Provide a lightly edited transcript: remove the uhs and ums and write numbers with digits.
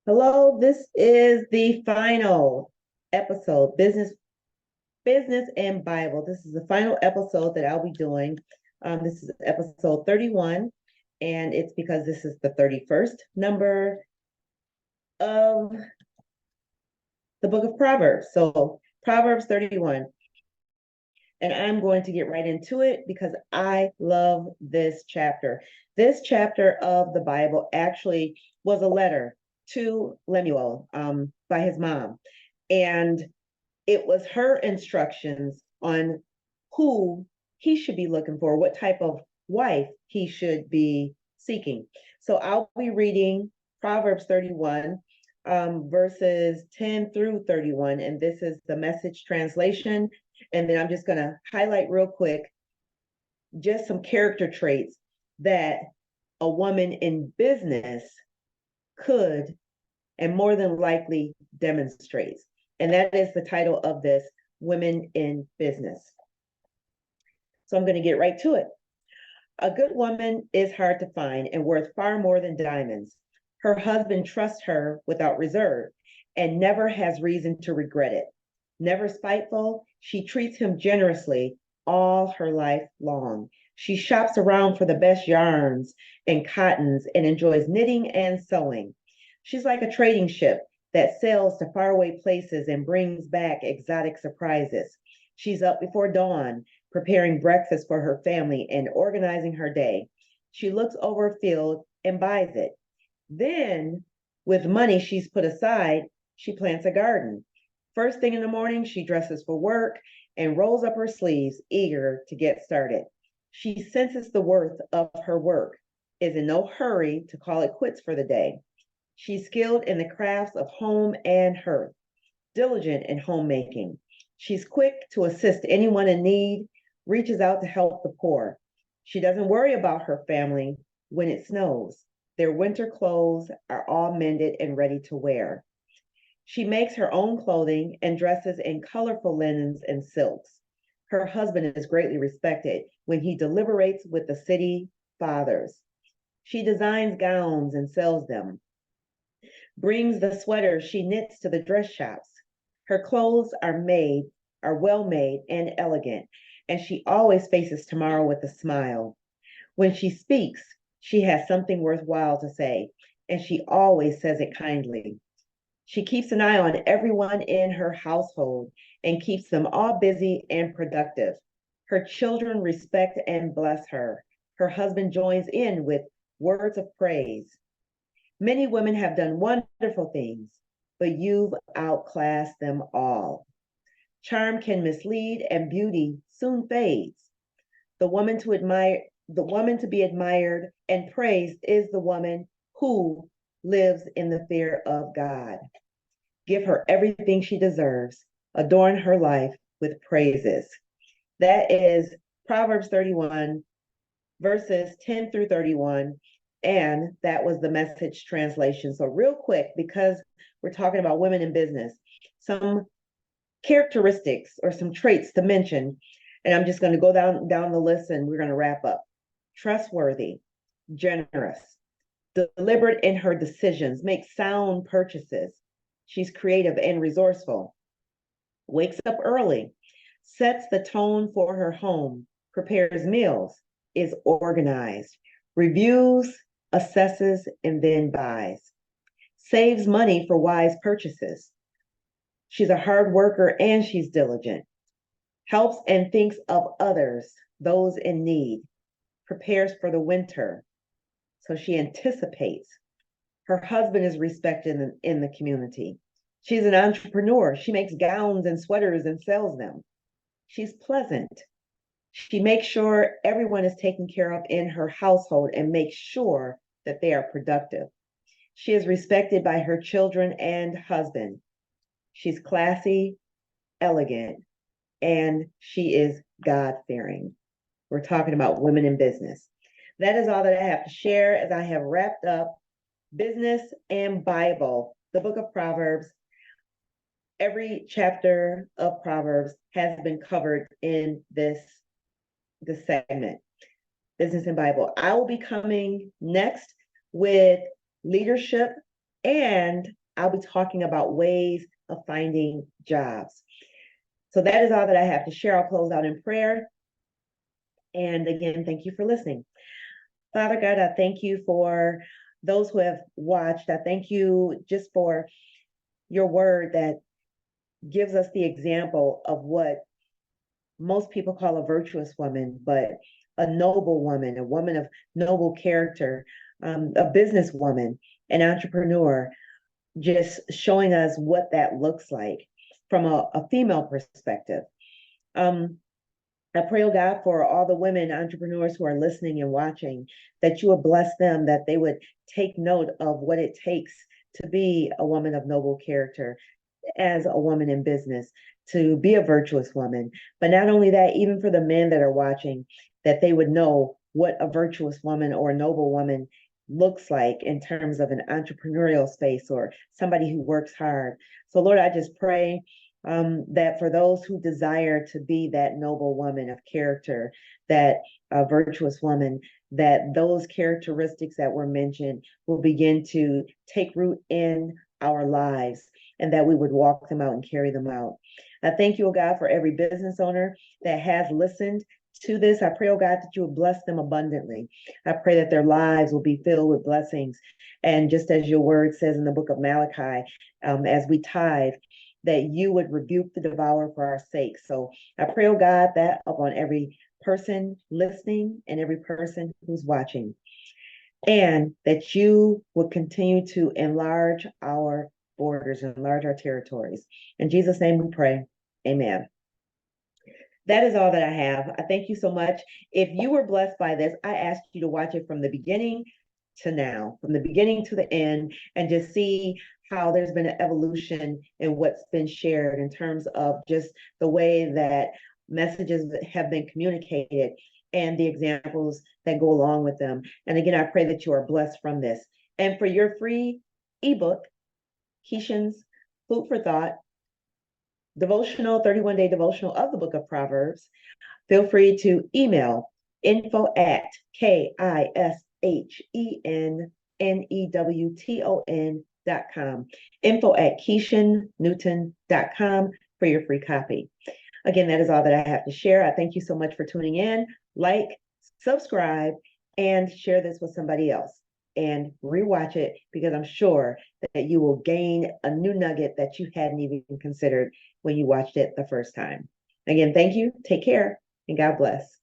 Hello, this is the final episode, business and Bible. This is the final episode that I'll be doing. This is episode 31, and it's because this is the 31st number of the book of Proverbs. So, Proverbs 31. And I'm going to get right into it because I love this chapter. This chapter of the Bible actually was a letter to Lemuel by his mom. And it was her instructions on who he should be looking for, what type of wife he should be seeking. So I'll be reading Proverbs 31, verses 10 through 31, and this is the message translation. And then I'm just going to highlight real quick just some character traits that a woman in business could and more than likely demonstrates. And that is the title of this, Women in Business. So I'm going to get right to it. A good woman is hard to find and worth far more than diamonds. Her husband trusts her without reserve and never has reason to regret it. Never spiteful, she treats him generously all her life long. She shops around for the best yarns and cottons and enjoys knitting and sewing. She's like a trading ship that sails to faraway places and brings back exotic surprises. She's up before dawn, preparing breakfast for her family and organizing her day. She looks over a field and buys it. Then, with money she's put aside, she plants a garden. First thing in the morning, she dresses for work and rolls up her sleeves, eager to get started. She senses the worth of her work, is in no hurry to call it quits for the day. She's skilled in the crafts of home and hearth, diligent in homemaking. She's quick to assist anyone in need, reaches out to help the poor. She doesn't worry about her family when it snows. Their winter clothes are all mended and ready to wear. She makes her own clothing and dresses in colorful linens and silks. Her husband is greatly respected when he deliberates with the city fathers. She designs gowns and sells them, brings the sweaters she knits to the dress shops. Her clothes are well made and elegant, and she always faces tomorrow with a smile. When she speaks, she has something worthwhile to say, and she always says it kindly. She keeps an eye on everyone in her household and keeps them all busy and productive. Her children respect and bless her. Her husband joins in with words of praise. Many women have done wonderful things, but you've outclassed them all. Charm can mislead and beauty soon fades. The woman to be admired and praised is the woman who lives in the fear of God. Give her everything she deserves. Adorn her life with praises. That is Proverbs 31, verses 10 through 31. And that was the message translation. So, real quick, because we're talking about women in business, some characteristics or some traits to mention. And I'm just going to go down the list and we're going to wrap up. Trustworthy, generous, deliberate in her decisions, makes sound purchases. She's creative and resourceful, wakes up early, sets the tone for her home, prepares meals, is organized, reviews, assesses, and then buys, saves money for wise purchases. She's a hard worker and she's diligent, helps and thinks of others, those in need, prepares for the winter, so she anticipates. Her husband is respected in the community. She's an entrepreneur. She makes gowns and sweaters and sells them. She's pleasant. She makes sure everyone is taken care of in her household and makes sure that they are productive. She is respected by her children and husband. She's classy, elegant, and she is God-fearing. We're talking about women in business. That is all that I have to share as I have wrapped up Business and Bible, the book of Proverbs. Every chapter of Proverbs has been covered in this segment, Business and Bible. I will be coming next with leadership and I'll be talking about ways of finding jobs. So that is all that I have to share. I'll close out in prayer. And again, thank you for listening. Father God, I thank you for those who have watched. I thank you just for your word that gives us the example of what most people call a virtuous woman, but a noble woman, a woman of noble character, a businesswoman, an entrepreneur, just showing us what that looks like from a female perspective. I pray, oh God, for all the women entrepreneurs who are listening and watching, that you would bless them, that they would take note of what it takes to be a woman of noble character, as a woman in business, to be a virtuous woman. But not only that, even for the men that are watching, that they would know what a virtuous woman or a noble woman looks like in terms of an entrepreneurial space or somebody who works hard. So, Lord, I just pray that for those who desire to be that noble woman of character, that virtuous woman, that those characteristics that were mentioned will begin to take root in our lives, and that we would walk them out and carry them out. I thank you, oh God, for every business owner that has listened to this. I pray, oh God, that you would bless them abundantly. I pray that their lives will be filled with blessings. And just as your word says in the book of Malachi, as we tithe, that you would rebuke the devourer for our sake. So I pray, oh God, that upon every person listening and every person who's watching, and that you will continue to enlarge our borders, enlarge our territories. In Jesus' name we pray. Amen. That is all that I have. I thank you so much. If you were blessed by this, I ask you to watch it from the beginning to now, from the beginning to the end, and just see how there's been an evolution in what's been shared in terms of just the way that messages have been communicated and the examples that go along with them. And again, I pray that you are blessed from this. And for your free ebook, Keisha's Food for Thought, devotional, 31-day devotional of the book of Proverbs, feel free to email info@KISHENNEWTON.com, info@KeishaNewton.com for your free copy. Again, that is all that I have to share. I thank you so much for tuning in. Like, subscribe, and share this with somebody else. And rewatch it, because I'm sure that you will gain a new nugget that you hadn't even considered when you watched it the first time. Again, thank you. Take care, and God bless.